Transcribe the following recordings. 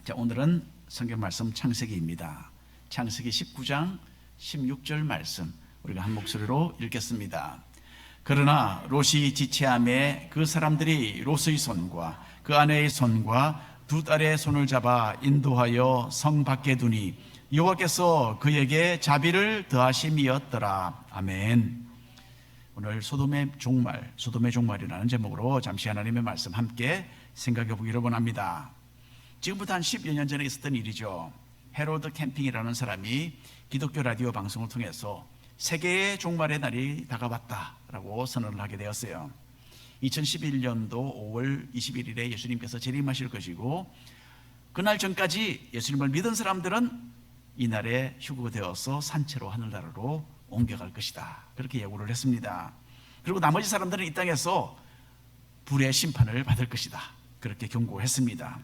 자, 오늘은 성경 말씀 창세기입니다. 창세기 19장 16절 말씀 우리가 한 목소리로 읽겠습니다. 그러나 롯이 지체함에 그 사람들이 롯의 손과 그 아내의 손과 두 딸의 손을 잡아 인도하여 성 밖에 두니 여호와께서 그에게 자비를 더하심이었더라. 아멘. 오늘 소돔의 종말이라는 제목으로 잠시 하나님의 말씀 함께 생각해 보기를 원합니다. 지금부터 한 10여 년 전에 있었던 일이죠. 해롤드 캠핑이라는 사람이 기독교 라디오 방송을 통해서 세계의 종말의 날이 다가왔다라고 선언을 하게 되었어요. 2011년도 5월 21일에 예수님께서 재림하실 것이고, 그날 전까지 예수님을 믿은 사람들은 이날에 휴거되어서 산채로 하늘나라로 옮겨갈 것이다, 그렇게 예고를 했습니다. 그리고 나머지 사람들은 이 땅에서 불의 심판을 받을 것이다, 그렇게 경고했습니다.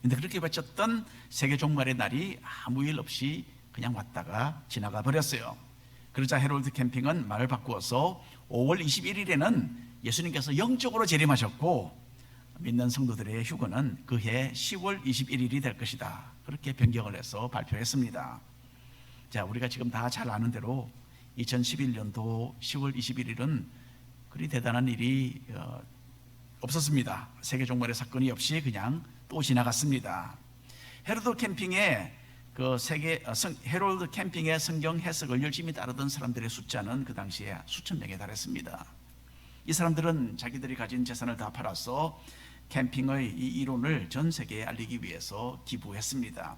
그런데 그렇게 바쳤던 세계 종말의 날이 아무 일 없이 그냥 왔다가 지나가 버렸어요. 그러자 해롤드 캠핑은 말을 바꾸어서 5월 21일에는 예수님께서 영적으로 재림하셨고, 믿는 성도들의 휴거는 그해 10월 21일이 될 것이다, 그렇게 변경을 해서 발표했습니다. 자, 우리가 지금 다 잘 아는 대로 2011년도 10월 21일은 그리 대단한 일이 없었습니다. 세계 종말의 사건이 없이 그냥 또 지나갔습니다. 해롤드 캠핑의 성경 해석을 열심히 따르던 사람들의 숫자는 그 당시에 수천 명에 달했습니다. 이 사람들은 자기들이 가진 재산을 다 팔아서 캠핑의 이 이론을 전 세계에 알리기 위해서 기부했습니다.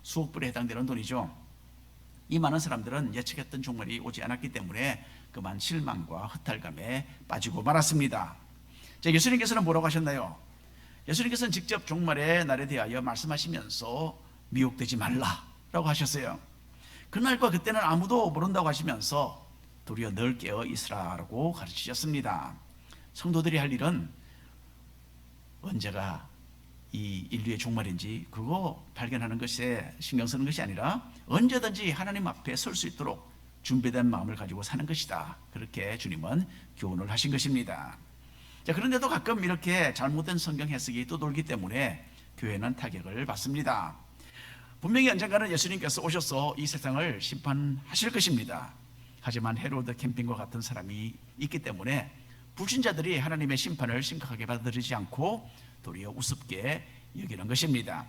수억 불에 해당되는 돈이죠. 이 많은 사람들은 예측했던 종말이 오지 않았기 때문에 그만 실망과 허탈감에 빠지고 말았습니다. 자, 예수님께서는 뭐라고 하셨나요? 예수님께서는 직접 종말의 날에 대하여 말씀하시면서 미혹되지 말라라고 하셨어요. 그날과 그때는 아무도 모른다고 하시면서 도리어 늘 깨어 있으라고 가르치셨습니다. 성도들이 할 일은 언제가 이 인류의 종말인지 그거 발견하는 것에 신경 쓰는 것이 아니라 언제든지 하나님 앞에 설 수 있도록 준비된 마음을 가지고 사는 것이다, 그렇게 주님은 교훈을 하신 것입니다. 자, 그런데도 가끔 이렇게 잘못된 성경 해석이 떠돌기 때문에 교회는 타격을 받습니다. 분명히 언젠가는 예수님께서 오셔서 이 세상을 심판하실 것입니다. 하지만 해롤드 캠핑과 같은 사람이 있기 때문에 불신자들이 하나님의 심판을 심각하게 받아들이지 않고 도리어 우습게 여기는 것입니다.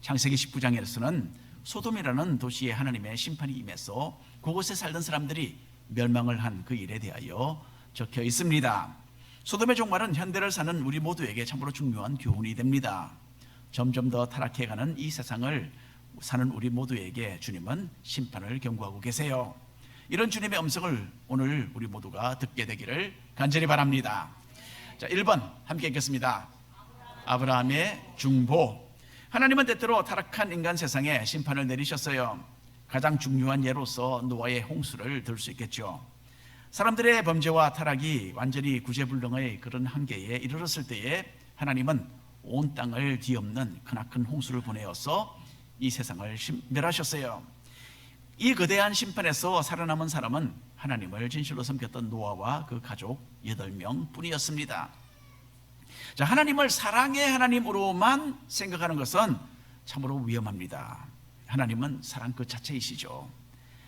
창세기 19장에서는 소돔이라는 도시에 하나님의 심판이 임해서 그곳에 살던 사람들이 멸망을 한 그 일에 대하여 적혀 있습니다. 소돔의 종말은 현대를 사는 우리 모두에게 참으로 중요한 교훈이 됩니다. 점점 더 타락해가는 이 세상을 사는 우리 모두에게 주님은 심판을 경고하고 계세요. 이런 주님의 음성을 오늘 우리 모두가 듣게 되기를 간절히 바랍니다. 자, 1번 함께 읽겠습니다. 아브라함의 중보. 하나님은 때때로 타락한 인간 세상에 심판을 내리셨어요. 가장 중요한 예로서 노아의 홍수를 들 수 있겠죠. 사람들의 범죄와 타락이 완전히 구제불능의 그런 한계에 이르렀을 때에 하나님은 온 땅을 뒤엎는 크나큰 홍수를 보내어서 이 세상을 멸하셨어요. 이 거대한 심판에서 살아남은 사람은 하나님을 진실로 섬겼던 노아와 그 가족 8명 뿐이었습니다. 자, 하나님을 사랑의 하나님으로만 생각하는 것은 참으로 위험합니다. 하나님은 사랑 그 자체이시죠.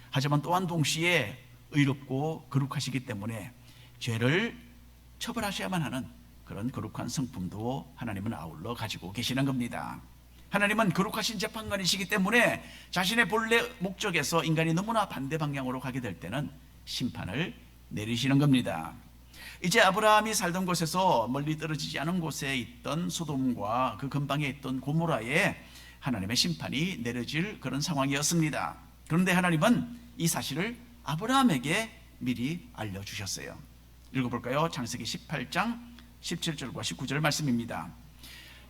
하지만 또한 동시에 의롭고 거룩하시기 때문에 죄를 처벌하셔야만 하는 그런 거룩한 성품도 하나님은 아울러 가지고 계시는 겁니다. 하나님은 거룩하신 재판관이시기 때문에 자신의 본래 목적에서 인간이 너무나 반대 방향으로 가게 될 때는 심판을 내리시는 겁니다. 이제 아브라함이 살던 곳에서 멀리 떨어지지 않은 곳에 있던 소돔과 그 근방에 있던 고모라에 하나님의 심판이 내려질 그런 상황이었습니다. 그런데 하나님은 이 사실을 아브라함에게 미리 알려주셨어요. 읽어볼까요? 창세기 18장 17절과 19절 말씀입니다.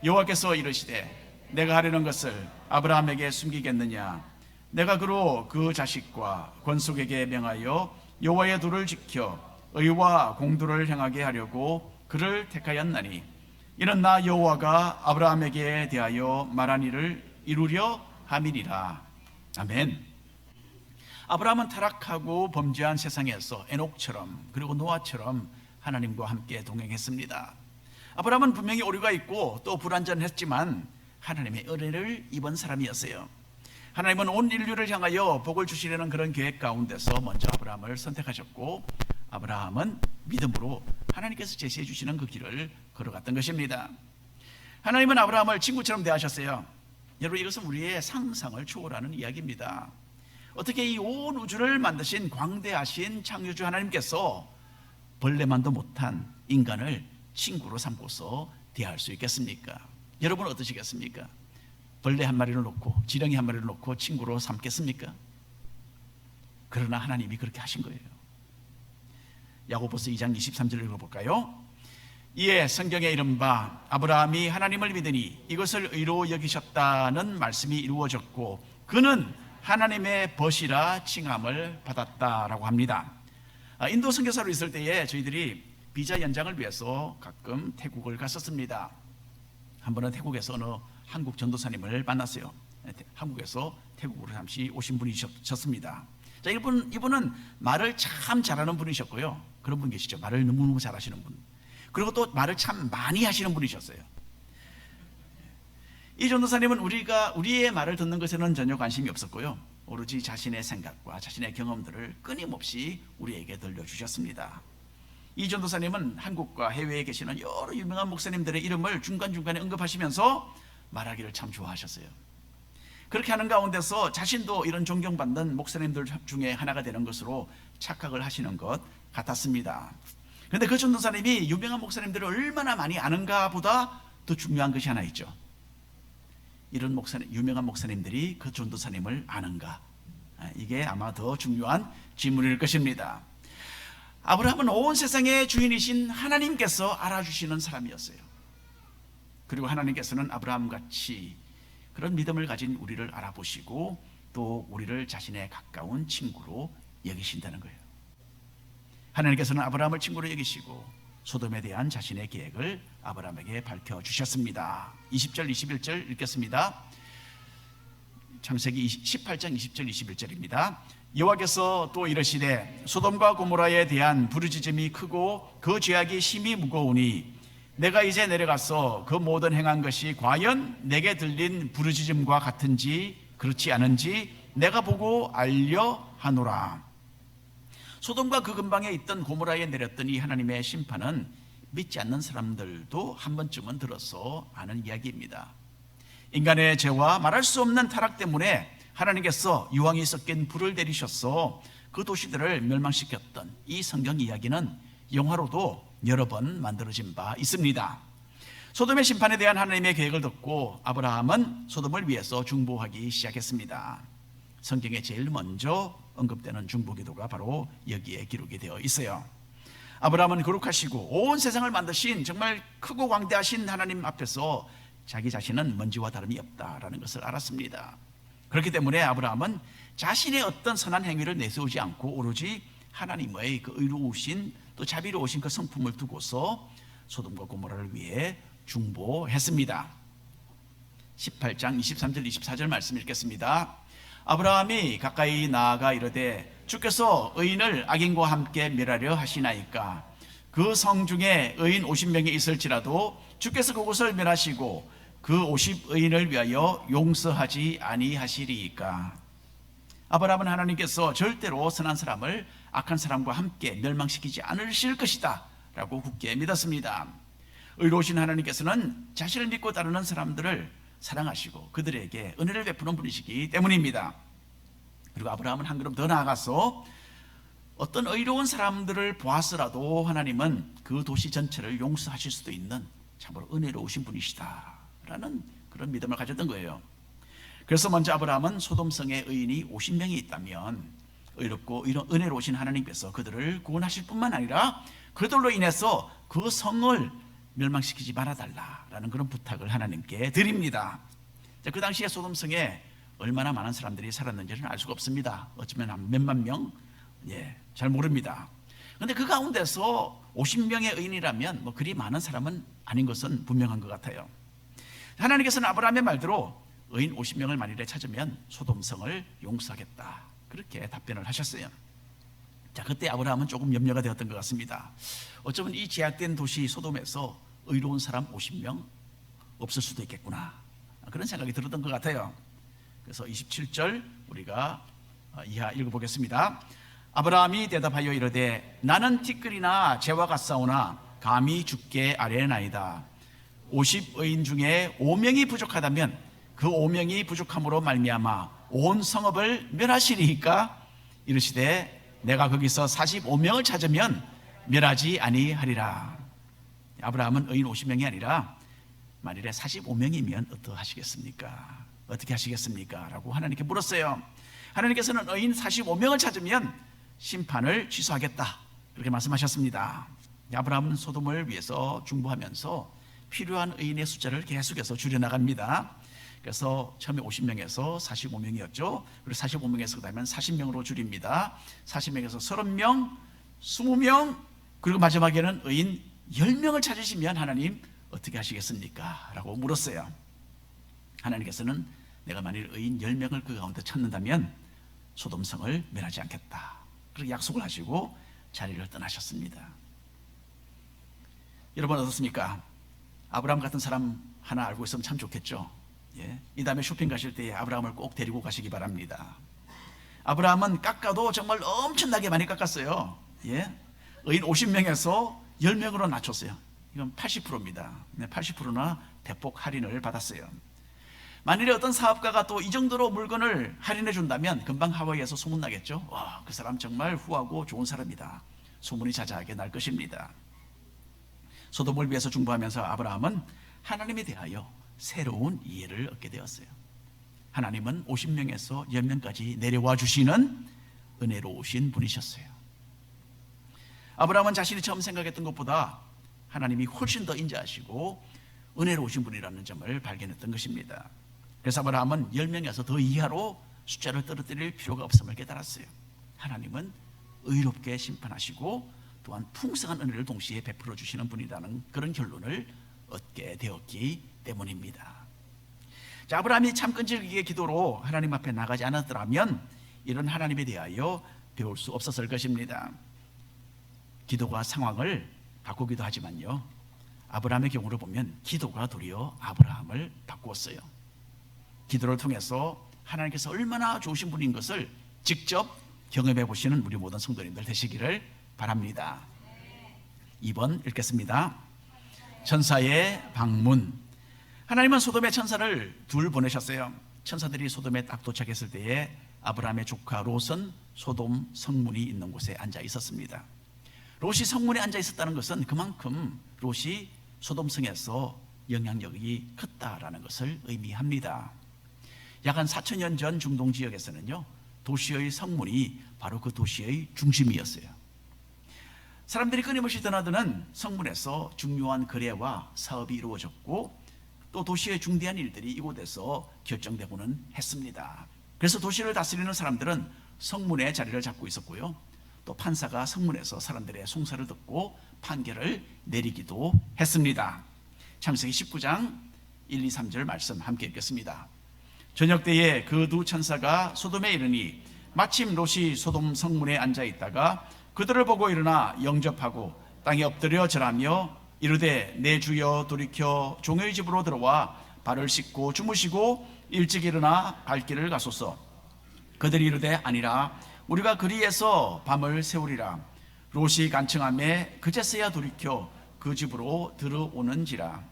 여호와께서 이르시되 내가 하려는 것을 아브라함에게 숨기겠느냐? 내가 그로 그 자식과 권속에게 명하여 여호와의 도를 지켜 의와 공도를 행하게 하려고 그를 택하였나니 이는 나 여호와가 아브라함에게 대하여 말한 일을 이루려 함이니라. 아멘. 아브라함은 타락하고 범죄한 세상에서 에녹처럼 그리고 노아처럼 하나님과 함께 동행했습니다. 아브라함은 분명히 오류가 있고 또 불완전했지만 하나님의 은혜를 입은 사람이었어요. 하나님은 온 인류를 향하여 복을 주시려는 그런 계획 가운데서 먼저 아브라함을 선택하셨고, 아브라함은 믿음으로 하나님께서 제시해 주시는 그 길을 걸어갔던 것입니다. 하나님은 아브라함을 친구처럼 대하셨어요. 여러분, 이것은 우리의 상상을 초월하는 이야기입니다. 어떻게 이 온 우주를 만드신 광대하신 창조주 하나님께서 벌레만도 못한 인간을 친구로 삼고서 대할 수 있겠습니까? 여러분 어떠시겠습니까? 벌레 한 마리를 놓고, 지렁이 한 마리를 놓고 친구로 삼겠습니까? 그러나 하나님이 그렇게 하신 거예요. 야고보서 2장 23절을 읽어볼까요? 이에 성경에 이른바 아브라함이 하나님을 믿으니 이것을 의로 여기셨다는 말씀이 이루어졌고 그는 하나님의 벗이라 칭함을 받았다라고 합니다. 인도 선교사로 있을 때에 저희들이 비자 연장을 위해서 가끔 태국을 갔었습니다. 한 번은 태국에서 어느 한국 전도사님을 만났어요. 한국에서 태국으로 잠시 오신 분이셨습니다. 자, 이분은 말을 참 잘하는 분이셨고요. 그런 분 계시죠. 말을 너무너무 잘하시는 분. 그리고 또 말을 참 많이 하시는 분이셨어요. 이 전도사님은 우리의 말을 듣는 것에는 전혀 관심이 없었고요. 오로지 자신의 생각과 자신의 경험들을 끊임없이 우리에게 들려주셨습니다. 이 전도사님은 한국과 해외에 계시는 여러 유명한 목사님들의 이름을 중간중간에 언급하시면서 말하기를 참 좋아하셨어요. 그렇게 하는 가운데서 자신도 이런 존경받는 목사님들 중에 하나가 되는 것으로 착각을 하시는 것 같았습니다. 그런데 그 전도사님이 유명한 목사님들을 얼마나 많이 아는가 보다 더 중요한 것이 하나 있죠. 이런 유명한 목사님들이 그 전도사님을 아는가? 이게 아마 더 중요한 질문일 것입니다. 아브라함은 온 세상의 주인이신 하나님께서 알아주시는 사람이었어요. 그리고 하나님께서는 아브라함같이 그런 믿음을 가진 우리를 알아보시고 또 우리를 자신의 가까운 친구로 여기신다는 거예요. 하나님께서는 아브라함을 친구로 여기시고 소돔에 대한 자신의 계획을 아브라함에게 밝혀주셨습니다. 20절 21절 읽겠습니다. 창세기 18장 20절 21절입니다. 여호와께서 또 이르시되 소돔과 고모라에 대한 부르짖음이 크고 그 죄악이 심히 무거우니 내가 이제 내려가서 그 모든 행한 것이 과연 내게 들린 부르짖음과 같은지 그렇지 않은지 내가 보고 알려 하노라. 소돔과 그 근방에 있던 고모라에 내렸던 이 하나님의 심판은 믿지 않는 사람들도 한 번쯤은 들어서 아는 이야기입니다. 인간의 죄와 말할 수 없는 타락 때문에 하나님께서 유황이 섞인 불을 내리셔서 그 도시들을 멸망시켰던 이 성경 이야기는 영화로도 여러 번 만들어진 바 있습니다. 소돔의 심판에 대한 하나님의 계획을 듣고 아브라함은 소돔을 위해서 중보하기 시작했습니다. 성경에 제일 먼저 언급되는 중보기도가 바로 여기에 기록이 되어 있어요. 아브라함은 거룩하시고 온 세상을 만드신 정말 크고 광대하신 하나님 앞에서 자기 자신은 먼지와 다름이 없다라는 것을 알았습니다. 그렇기 때문에 아브라함은 자신의 어떤 선한 행위를 내세우지 않고 오로지 하나님의 그 의로우신 또 자비로우신 그 성품을 두고서 소돔과 고모라를 위해 중보했습니다. 18장 23절 24절 말씀 읽겠습니다. 아브라함이 가까이 나아가 이르되 주께서 의인을 악인과 함께 멸하려 하시나이까 그 성 중에 의인 50명이 있을지라도 주께서 그곳을 멸하시고 그 50의인을 위하여 용서하지 아니하시리이까. 아브라함은 하나님께서 절대로 선한 사람을 악한 사람과 함께 멸망시키지 않으실 것이다 라고 굳게 믿었습니다. 의로우신 하나님께서는 자신을 믿고 따르는 사람들을 사랑하시고 그들에게 은혜를 베푸는 분이시기 때문입니다. 그리고 아브라함은 한 걸음 더 나아가서 어떤 의로운 사람들을 보았으라도 하나님은 그 도시 전체를 용서하실 수도 있는 참으로 은혜로우신 분이시다라는 그런 믿음을 가졌던 거예요. 그래서 먼저 아브라함은 소돔성에 의인이 50명이 있다면 의롭고 은혜로우신 하나님께서 그들을 구원하실 뿐만 아니라 그들로 인해서 그 성을 멸망시키지 말아달라라는 그런 부탁을 하나님께 드립니다. 그 당시에 소돔성에 얼마나 많은 사람들이 살았는지는 알 수가 없습니다. 어쩌면 한 몇만 명? 잘 모릅니다. 그런데 그 가운데서 50명의 의인이라면 뭐 그리 많은 사람은 아닌 것은 분명한 것 같아요. 하나님께서는 아브라함의 말대로 의인 50명을 만일에 찾으면 소돔성을 용서하겠다 그렇게 답변을 하셨어요. 자, 그때 아브라함은 조금 염려가 되었던 것 같습니다. 어쩌면 이 제약된 도시 소돔에서 의로운 사람 50명 없을 수도 있겠구나. 그런 생각이 들었던 것 같아요. 그래서 27절 우리가 이하 읽어보겠습니다. 아브라함이 대답하여 이르되 나는 티끌이나 재와 같사오나 감히 주께 아뢰나이다. 50의인 중에 5명이 부족하다면 그 5명이 부족함으로 말미암아 온 성읍을 멸하시리이까? 이르시되 내가 거기서 45명을 찾으면 멸하지 아니하리라. 아브라함은 의인 50명이 아니라 만일에 45명이면 어떠하시겠습니까? 어떻게 하시겠습니까? 라고 하나님께 물었어요. 하나님께서는 의인 45명을 찾으면 심판을 취소하겠다, 그렇게 말씀하셨습니다. 아브라함은 소돔을 위해서 중보하면서 필요한 의인의 숫자를 계속해서 줄여나갑니다. 그래서 처음에 50명에서 45명이었죠. 그리고 45명에서 그다음에 40명으로 줄입니다. 40명에서 30명, 20명, 그리고 마지막에는 의인 10명을 찾으시면 하나님 어떻게 하시겠습니까? 라고 물었어요. 하나님께서는 내가 만일 의인 10명을 그 가운데 찾는다면 소돔성을 멸하지 않겠다, 그렇게 약속을 하시고 자리를 떠나셨습니다. 여러분 어떻습니까? 아브라함 같은 사람 하나 알고 있으면 참 좋겠죠. 예. 이 다음에 쇼핑 가실 때 아브라함을 꼭 데리고 가시기 바랍니다. 아브라함은 깎아도 정말 엄청나게 많이 깎았어요. 예. 의인 50명에서 10명으로 낮췄어요. 이건 80%입니다. 80%나 대폭 할인을 받았어요. 만일에 어떤 사업가가 또 이 정도로 물건을 할인해 준다면 금방 하와이에서 소문나겠죠. 와, 그 사람 정말 후하고 좋은 사람이다, 소문이 자자하게 날 것입니다. 소돔을 위해서 중보하면서 아브라함은 하나님에 대하여 새로운 이해를 얻게 되었어요. 하나님은 50명에서 10명까지 내려와 주시는 은혜로우신 분이셨어요. 아브라함은 자신이 처음 생각했던 것보다 하나님이 훨씬 더 인자하시고 은혜로우신 분이라는 점을 발견했던 것입니다. 그래서 아브라함은 10명에서 더 이하로 숫자를 떨어뜨릴 필요가 없음을 깨달았어요. 하나님은 의롭게 심판하시고 또한 풍성한 은혜를 동시에 베풀어 주시는 분이라는 그런 결론을 얻게 되었기 때문입니다. 자, 아브라함이 참 끈질기게 기도로 하나님 앞에 나가지 않았더라면 이런 하나님에 대하여 배울 수 없었을 것입니다. 기도가 상황을 바꾸기도 하지만요, 아브라함의 경우를 보면 기도가 도리어 아브라함을 바꾸었어요. 기도를 통해서 하나님께서 얼마나 좋으신 분인 것을 직접 경험해 보시는 우리 모든 성도님들 되시기를 바랍니다. 2번 읽겠습니다. 천사의 방문. 하나님은 소돔의 천사를 둘 보내셨어요. 천사들이 소돔에 딱 도착했을 때에 아브라함의 조카 롯은 소돔 성문이 있는 곳에 앉아 있었습니다. 롯이 성문에 앉아 있었다는 것은 그만큼 롯이 소돔성에서 영향력이 컸다라는 것을 의미합니다. 약 한 4,000년 전 중동 지역에서는요, 도시의 성문이 바로 그 도시의 중심이었어요. 사람들이 끊임없이 드나드는 성문에서 중요한 거래와 사업이 이루어졌고 또 도시의 중대한 일들이 이곳에서 결정되고는 했습니다. 그래서 도시를 다스리는 사람들은 성문에 자리를 잡고 있었고요, 또 판사가 성문에서 사람들의 송사를 듣고 판결을 내리기도 했습니다. 창세기 19장 1, 2, 3절 말씀 함께 읽겠습니다. 저녁 때에 그 두 천사가 소돔에 이르니 마침 롯이 소돔 성문에 앉아 있다가 그들을 보고 일어나 영접하고 땅에 엎드려 절하며 이르되 내 주여 돌이켜 종의 집으로 들어와 발을 씻고 주무시고 일찍 일어나 발길을 가소서. 그들이 이르되 아니라 우리가 그리에서 밤을 새우리라. 롯이 간청하매 그제서야 돌이켜 그 집으로 들어오는지라.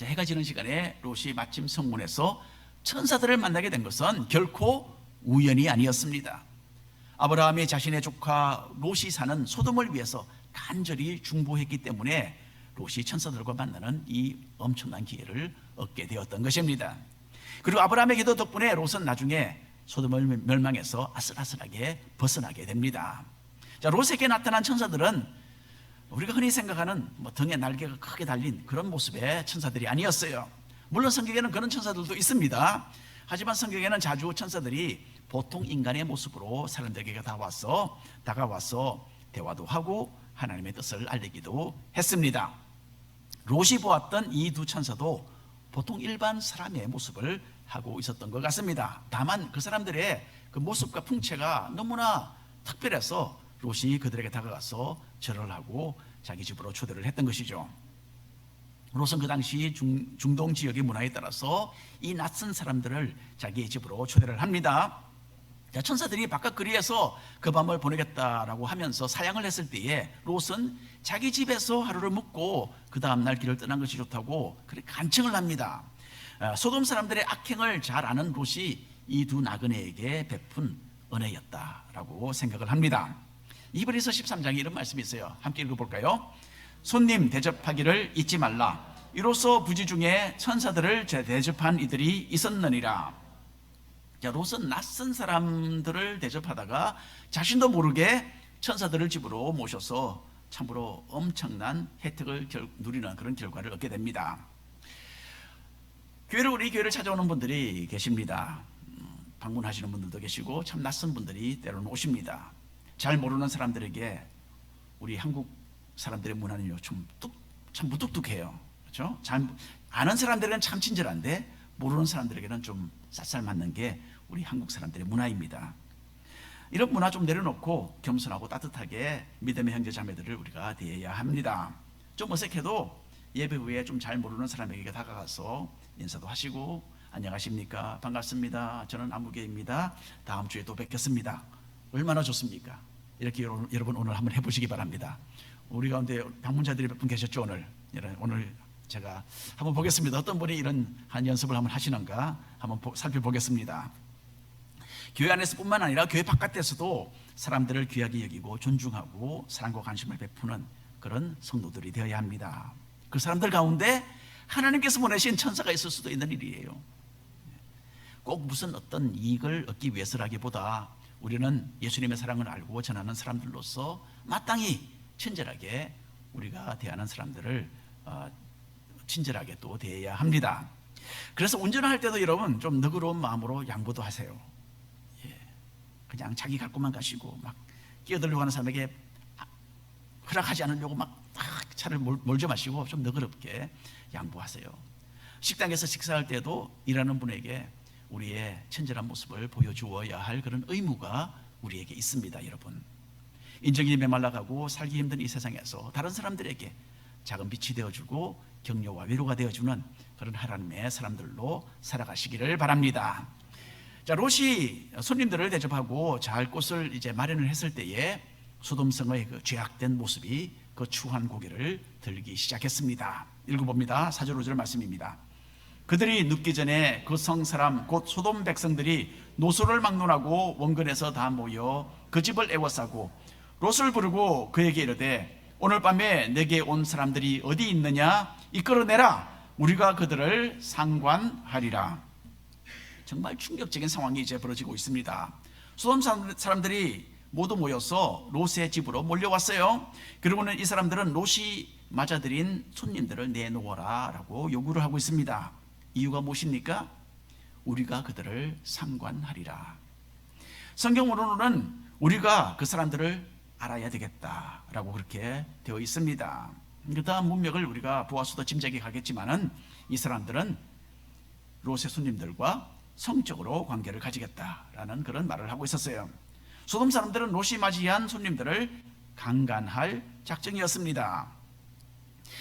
해가 지는 시간에 롯이 마침 성문에서 천사들을 만나게 된 것은 결코 우연이 아니었습니다. 아브라함이 자신의 조카 롯이 사는 소돔을 위해서 간절히 중보했기 때문에 롯이 천사들과 만나는 이 엄청난 기회를 얻게 되었던 것입니다. 그리고 아브라함의 기도 덕분에 롯은 나중에 소돔을 멸망해서 아슬아슬하게 벗어나게 됩니다. 자, 롯에게 나타난 천사들은 우리가 흔히 생각하는 등에 날개가 크게 달린 그런 모습의 천사들이 아니었어요. 물론 성경에는 그런 천사들도 있습니다. 하지만 성경에는 자주 천사들이 보통 인간의 모습으로 사람들에게 다가와서 대화도 하고 하나님의 뜻을 알리기도 했습니다. 롯이 보았던 이 두 천사도 보통 일반 사람의 모습을 하고 있었던 것 같습니다. 다만 그 사람들의 그 모습과 풍채가 너무나 특별해서 롯이 그들에게 다가가서 절을 하고 자기 집으로 초대를 했던 것이죠. 롯은 그 당시 중동 지역의 문화에 따라서 이 낯선 사람들을 자기의 집으로 초대를 합니다. 자, 천사들이 바깥 거리에서 그 밤을 보내겠다라고 하면서 사양을 했을 때에 롯은 자기 집에서 하루를 묵고 그 다음날 길을 떠난 것이 좋다고 그렇게 간청을 합니다. 소돔 사람들의 악행을 잘 아는 롯이 이 두 나그네에게 베푼 은혜였다라고 생각을 합니다. 히브리서 13장에 이런 말씀이 있어요. 함께 읽어볼까요? 손님 대접하기를 잊지 말라. 이로써 부지 중에 천사들을 대접한 이들이 있었느니라. 자, 롯은 낯선 사람들을 대접하다가 자신도 모르게 천사들을 집으로 모셔서 참으로 엄청난 혜택을 누리는 그런 결과를 얻게 됩니다. 우리 교회를 찾아오는 분들이 계십니다. 방문하시는 분들도 계시고 참 낯선 분들이 때로는 오십니다. 잘 모르는 사람들에게 우리 한국 사람들의 문화는요 참 무뚝뚝해요. 그렇죠? 잘 아는 사람들에게는 참 친절한데 모르는 사람들에게는 좀 쌀쌀 맞는 게 우리 한국 사람들의 문화입니다. 이런 문화 좀 내려놓고 겸손하고 따뜻하게 믿음의 형제 자매들을 우리가 대해야 합니다. 좀 어색해도 예배 후에 좀 잘 모르는 사람에게 다가가서 인사도 하시고 안녕하십니까, 반갑습니다, 저는 아무개입니다, 다음 주에 또 뵙겠습니다. 얼마나 좋습니까? 이렇게 여러분 오늘 한번 해보시기 바랍니다. 우리 가운데 방문자들이 몇 분 계셨죠? 오늘 제가 한번 보겠습니다. 어떤 분이 이런 한 연습을 한번 하시는가 한번 살펴보겠습니다. 교회 안에서 뿐만 아니라 교회 바깥에서도 사람들을 귀하게 여기고 존중하고 사랑과 관심을 베푸는 그런 성도들이 되어야 합니다. 그 사람들 가운데 하나님께서 보내신 천사가 있을 수도 있는 일이에요. 꼭 무슨 어떤 이익을 얻기 위해서라기보다 우리는 예수님의 사랑을 알고 전하는 사람들로서 마땅히 친절하게 우리가 대하는 사람들을 친절하게 또 대해야 합니다. 그래서 운전할 때도 여러분 좀 너그러운 마음으로 양보도 하세요. 그냥 자기 갈 곳만 가시고 막 끼어들려고 하는 사람에게 허락하지 않으려고 막 차를 몰지 마시고 좀 너그럽게 양보하세요. 식당에서 식사할 때도 일하는 분에게 우리의 친절한 모습을 보여주어야 할 그런 의무가 우리에게 있습니다. 여러분, 인정이 메말라가고 살기 힘든 이 세상에서 다른 사람들에게 작은 빛이 되어주고 격려와 위로가 되어주는 그런 하나님의 사람들로 살아가시기를 바랍니다. 자, 롯이 손님들을 대접하고 잘 곳을 이제 마련을 했을 때에 소돔성의 그 죄악된 모습이 그 추한 고개를 들기 시작했습니다. 읽어봅니다. 4절 5절 말씀입니다. 그들이 눕기 전에 그 성 사람 곧 소돔 백성들이 노소를 막론하고 원근에서 다 모여 그 집을 애워싸고 롯을 부르고 그에게 이르되 오늘 밤에 내게 온 사람들이 어디 있느냐 이끌어내라 우리가 그들을 상관하리라. 정말 충격적인 상황이 이제 벌어지고 있습니다. 소돔 사람들이 모두 모여서 롯의 집으로 몰려왔어요. 그리고는 이 사람들은 롯이 맞아들인 손님들을 내놓아라 라고 요구를 하고 있습니다. 이유가 무엇입니까? 우리가 그들을 상관하리라. 성경으로는 우리가 그 사람들을 알아야 되겠다라고 그렇게 되어 있습니다. 그 다음 문맥을 우리가 보아서도 짐작이 가겠지만은 이 사람들은 롯의 손님들과 성적으로 관계를 가지겠다라는 그런 말을 하고 있었어요. 소돔 사람들은 롯이 맞이한 손님들을 강간할 작정이었습니다.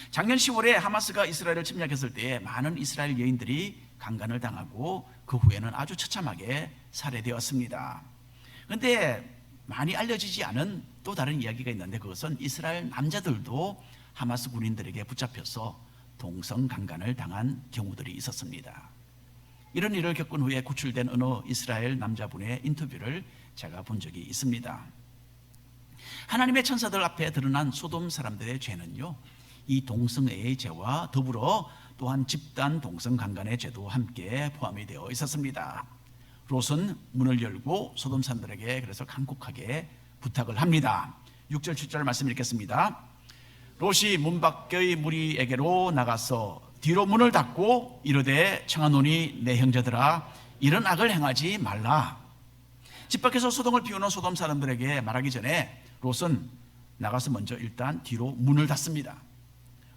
작년 10월에 하마스가 이스라엘을 침략했을 때 많은 이스라엘 여인들이 강간을 당하고 그 후에는 아주 처참하게 살해되었습니다. 그런데 많이 알려지지 않은 또 다른 이야기가 있는데 그것은 이스라엘 남자들도 하마스 군인들에게 붙잡혀서 동성 강간을 당한 경우들이 있었습니다. 이런 일을 겪은 후에 구출된 어느 이스라엘 남자분의 인터뷰를 제가 본 적이 있습니다. 하나님의 천사들 앞에 드러난 소돔 사람들의 죄는요, 이 동성애의 죄와 더불어 또한 집단 동성 강간의 죄도 함께 포함이 되어 있었습니다. 롯은 문을 열고 소돔 사람들에게 그래서 간곡하게 부탁을 합니다. 6절 7절 말씀 읽겠습니다. 롯이 문 밖의 무리에게로 나가서 뒤로 문을 닫고 이르되 청하노니 내 형제들아 이런 악을 행하지 말라. 집 밖에서 소동을 피우는 소돔 사람들에게 말하기 전에 롯은 나가서 먼저 일단 뒤로 문을 닫습니다.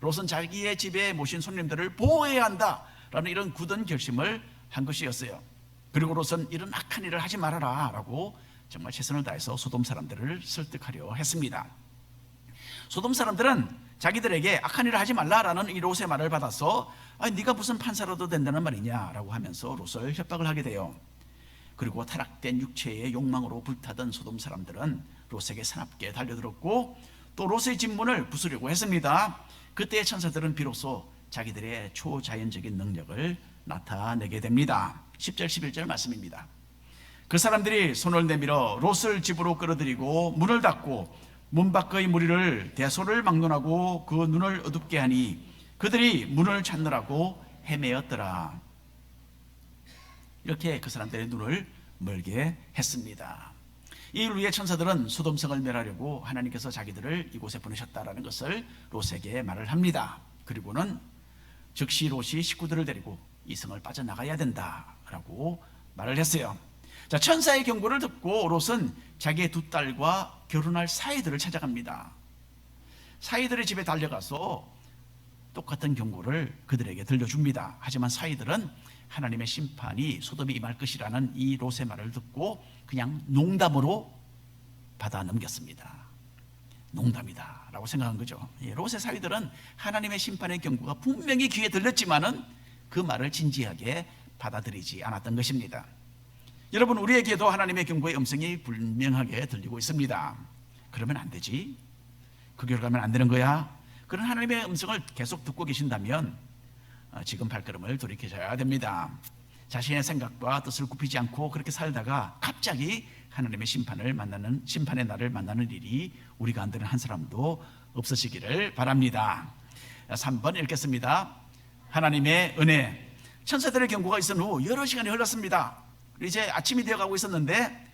롯은 자기의 집에 모신 손님들을 보호해야 한다라는 이런 굳은 결심을 한 것이었어요. 그리고 롯은 이런 악한 일을 하지 말아라 라고 정말 최선을 다해서 소돔 사람들을 설득하려 했습니다. 소돔 사람들은 자기들에게 악한 일을 하지 말라라는 이 롯의 말을 받아서 네가 무슨 판사라도 된다는 말이냐라고 하면서 롯을 협박을 하게 돼요. 그리고 타락된 육체의 욕망으로 불타던 소돔 사람들은 롯에게 사납게 달려들었고 또 롯의 집문을 부수려고 했습니다. 그때의 천사들은 비로소 자기들의 초자연적인 능력을 나타내게 됩니다. 10절 11절 말씀입니다. 그 사람들이 손을 내밀어 롯을 집으로 끌어들이고 문을 닫고 문 밖의 무리를 대소를 막론하고 그 눈을 어둡게 하니 그들이 문을 찾느라고 헤매었더라. 이렇게 그 사람들의 눈을 멀게 했습니다. 이 위에 천사들은 소돔성을 멸하려고 하나님께서 자기들을 이곳에 보내셨다라는 것을 롯에게 말을 합니다. 그리고는 즉시 롯이 식구들을 데리고 이 성을 빠져나가야 된다라고 말을 했어요. 자, 천사의 경고를 듣고 롯은 자기의 두 딸과 결혼할 사이들을 찾아갑니다. 사이들의 집에 달려가서 똑같은 경고를 그들에게 들려줍니다. 하지만 사이들은 하나님의 심판이 소돔에 임할 것이라는 이 롯의 말을 듣고 그냥 농담으로 받아 넘겼습니다. 농담이다 라고 생각한 거죠. 롯의 사위들은 하나님의 심판의 경고가 분명히 귀에 들렸지만은 그 말을 진지하게 받아들이지 않았던 것입니다. 여러분, 우리에게도 하나님의 경고의 음성이 분명하게 들리고 있습니다. 그러면 안 되지, 그 길로 가면 안 되는 거야, 그런 하나님의 음성을 계속 듣고 계신다면 지금 발걸음을 돌이켜줘야 됩니다. 자신의 생각과 뜻을 굽히지 않고 그렇게 살다가 갑자기 하나님의 심판의 날을 만나는 일이 우리 가운데는 한 사람도 없으시기를 바랍니다. 3번 읽겠습니다. 하나님의 은혜. 천사들의 경고가 있은 후 여러 시간이 흘렀습니다. 이제 아침이 되어가고 있었는데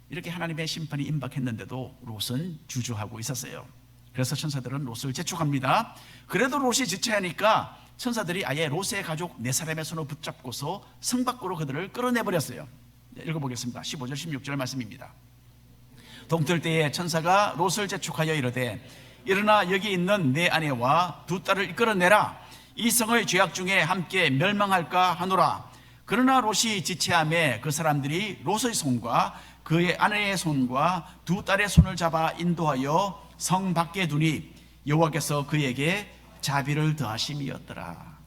이렇게 하나님의 심판이 임박했는데도 롯은 주저하고 있었어요. 그래서 천사들은 롯을 재촉합니다. 그래도 롯이 지체하니까 천사들이 아예 롯의 가족 4사람의 손을 붙잡고서 성 밖으로 그들을 끌어내버렸어요. 읽어보겠습니다. 15절 16절 말씀입니다. 동틀 때에 천사가 롯을 재촉하여 이르되 일어나 여기 있는 내 아내와 두 딸을 이끌어내라. 이 성의 죄악 중에 함께 멸망할까 하노라. 그러나 롯이 지체함에 그 사람들이 롯의 손과 그의 아내의 손과 두 딸의 손을 잡아 인도하여 성 밖에 두니 여호와께서 그에게 자비를 더하심이었더라.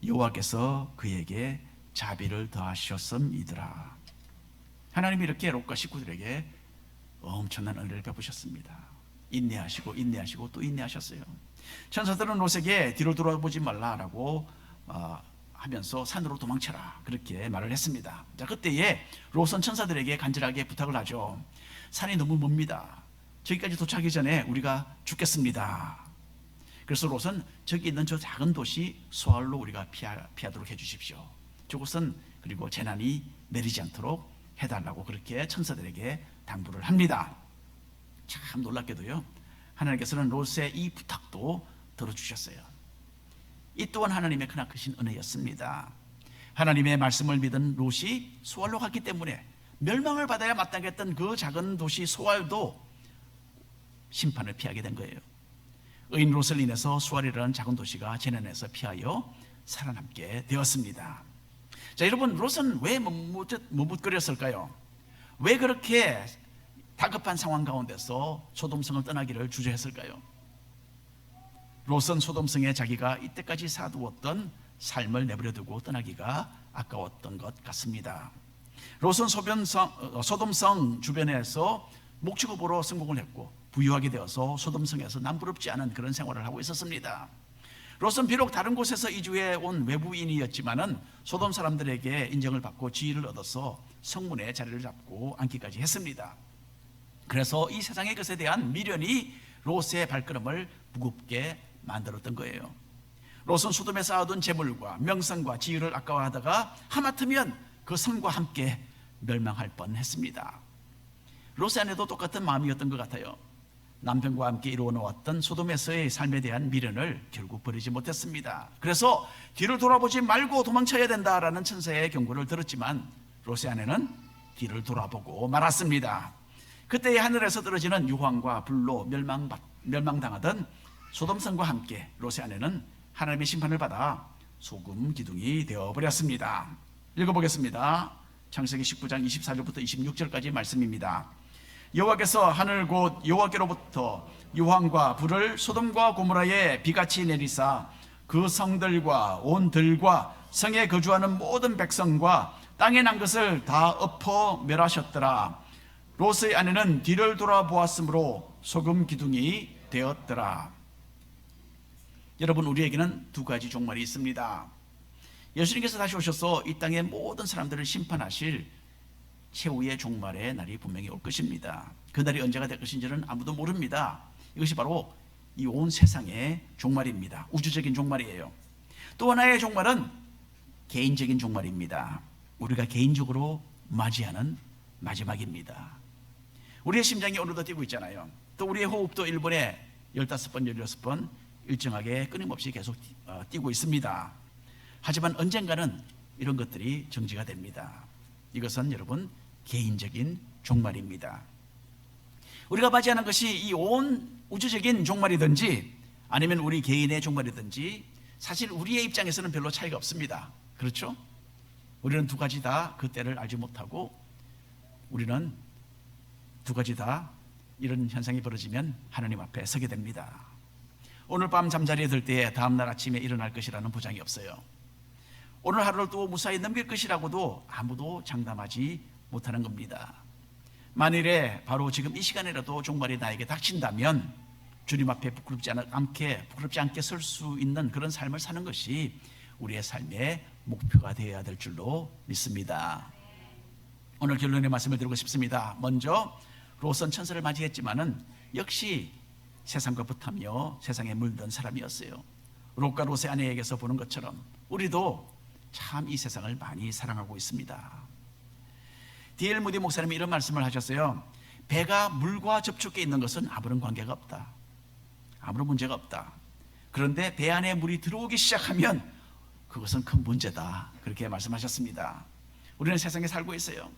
여호와께서 그에게 자비를 더하셨음이더라. 하나님이 이렇게 롯과 식구들에게 엄청난 은혜를 베푸셨습니다. 인내하시고 또 인내하셨어요. 천사들은 롯에게 뒤로 돌아보지 말라라고 하면서 산으로 도망쳐라 그렇게 말을 했습니다. 자, 그때에 롯은 천사들에게 간절하게 부탁을 하죠. 산이 너무 멉니다. 저기까지 도착하기 전에 우리가 죽겠습니다. 그래서 롯은 저기 있는 저 작은 도시 소알로 우리가 피하도록 해주십시오. 저곳은 그리고 재난이 내리지 않도록 해달라고 그렇게 천사들에게 당부를 합니다. 참 놀랍게도요, 하나님께서는 롯의 이 부탁도 들어주셨어요. 이 또한 하나님의 크나크신 은혜였습니다. 하나님의 말씀을 믿은 롯이 소알로 갔기 때문에 멸망을 받아야 마땅했던 그 작은 도시 소알도 심판을 피하게 된 거예요. 의인 롯을 인해서 소알이라는 작은 도시가 재난에서 피하여 살아남게 되었습니다. 자, 여러분, 롯은 왜 머뭇거렸을까요? 왜 그렇게 다급한 상황 가운데서 소돔성을 떠나기를 주저했을까요? 롯은 소돔성에 자기가 이때까지 사두었던 삶을 내버려두고 떠나기가 아까웠던 것 같습니다. 롯은 소돔성 주변에서 목축업으로 성공을 했고 부유하게 되어서 소돔성에서 남부럽지 않은 그런 생활을 하고 있었습니다. 롯은 비록 다른 곳에서 이주해 온 외부인이었지만은 소돔 사람들에게 인정을 받고 지위를 얻어서 성문에 자리를 잡고 앉기까지 했습니다. 그래서 이 세상의 것에 대한 미련이 롯의 발걸음을 무겁게 만들었던 거예요. 롯은 소돔에 쌓아둔 재물과 명성과 지위를 아까워하다가 하마터면 그 성과 함께 멸망할 뻔했습니다. 롯의 아내도 똑같은 마음이었던 것 같아요. 남편과 함께 이루어 놓았던 소돔에서의 삶에 대한 미련을 결국 버리지 못했습니다. 그래서 뒤를 돌아보지 말고 도망쳐야 된다라는 천사의 경고를 들었지만 롯의 아내는 뒤를 돌아보고 말았습니다. 그때 하늘에서 떨어지는 유황과 불로 멸망당하던 소돔성과 함께 롯의 아내는 하나님의 심판을 받아 소금 기둥이 되어버렸습니다. 읽어보겠습니다. 창세기 19장 24절부터 26절까지 말씀입니다. 여호와께서 하늘 곧 여호와께로부터 유황과 불을 소돔과 고모라에 비같이 내리사 그 성들과 온 들과 성에 거주하는 모든 백성과 땅에 난 것을 다 엎어 멸하셨더라. 롯의 아내는 뒤를 돌아보았으므로 소금 기둥이 되었더라. 여러분, 우리에게는 두 가지 종말이 있습니다. 예수님께서 다시 오셔서 이 땅의 모든 사람들을 심판하실 최후의 종말의 날이 분명히 올 것입니다. 그 날이 언제가 될 것인지는 아무도 모릅니다. 이것이 바로 이 온 세상의 종말입니다. 우주적인 종말이에요. 또 하나의 종말은 개인적인 종말입니다. 우리가 개인적으로 맞이하는 마지막입니다. 우리의 심장이 오늘도 뛰고 있잖아요. 또 우리의 호흡도 1분에 15번, 16번 일정하게 끊임없이 계속 뛰고 있습니다. 하지만 언젠가는 이런 것들이 정지가 됩니다. 이것은 여러분 개인적인 종말입니다. 우리가 맞이하는 것이 이 온 우주적인 종말이든지 아니면 우리 개인의 종말이든지 사실 우리의 입장에서는 별로 차이가 없습니다. 그렇죠? 우리는 두 가지 다 그 때를 알지 못하고 우리는 두 가지 다 이런 현상이 벌어지면 하나님 앞에 서게 됩니다. 오늘 밤 잠자리에 들 때에 다음날 아침에 일어날 것이라는 보장이 없어요. 오늘 하루를 또 무사히 넘길 것이라고도 아무도 장담하지 못하는 겁니다. 만일에 바로 지금 이 시간이라도 종말이 나에게 닥친다면 주님 앞에 부끄럽지 않게 설 수 있는 그런 삶을 사는 것이 우리의 삶의 목표가 되어야 될 줄로 믿습니다. 오늘 결론의 말씀을 드리고 싶습니다. 먼저 롯은 천사를 맞이했지만은 역시 세상과 붙으며 세상에 물든 사람이었어요. 롯과 롯의 아내에게서 보는 것처럼 우리도 참 이 세상을 많이 사랑하고 있습니다. D.L. 무디 목사님이 이런 말씀을 하셨어요. 배가 물과 접촉해 있는 것은 아무런 관계가 없다. 아무런 문제가 없다. 그런데 배 안에 물이 들어오기 시작하면 그것은 큰 문제다. 그렇게 말씀하셨습니다. 우리는 세상에 살고 있어요.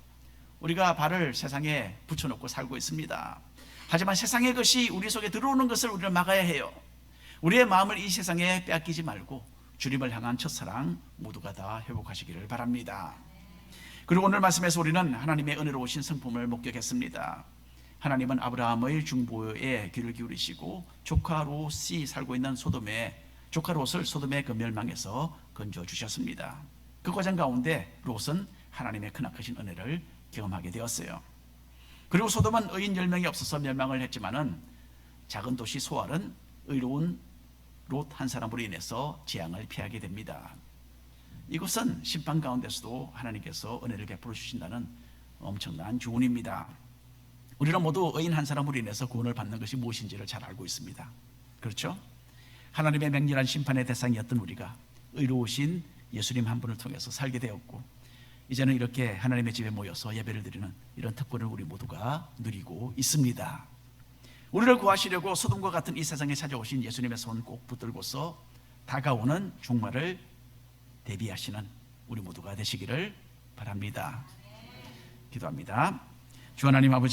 우리가 발을 세상에 붙여놓고 살고 있습니다. 하지만 세상의 것이 우리 속에 들어오는 것을 우리는 막아야 해요. 우리의 마음을 이 세상에 빼앗기지 말고 주님을 향한 첫사랑 모두가 다 회복하시기를 바랍니다. 그리고 오늘 말씀에서 우리는 하나님의 은혜로우신 성품을 목격했습니다. 하나님은 아브라함의 중보에 귀를 기울이시고 조카 롯이 살고 있는 조카 롯을 소돔의 그 멸망에서 건져 주셨습니다. 그 과정 가운데 롯은 하나님의 크나크신 은혜를 경험하게 되었어요. 그리고 소돔은 의인 10명이 없어서 멸망을 했지만은 작은 도시 소알은 의로운 롯 한 사람으로 인해서 재앙을 피하게 됩니다. 이것은 심판 가운데서도 하나님께서 은혜를 베풀어 주신다는 엄청난 교훈입니다. 우리는 모두 의인 한 사람으로 인해서 구원을 받는 것이 무엇인지를 잘 알고 있습니다. 그렇죠? 하나님의 맹렬한 심판의 대상이었던 우리가 의로우신 예수님 한 분을 통해서 살게 되었고 이제는 이렇게 하나님의 집에 모여서 예배를 드리는 이런 특권을 우리 모두가 누리고 있습니다. 우리를 구하시려고 소돔과 같은 이 세상에 찾아오신 예수님의 손 꼭 붙들고서 다가오는 종말을 대비하시는 우리 모두가 되시기를 바랍니다. 기도합니다. 주 하나님 아버지,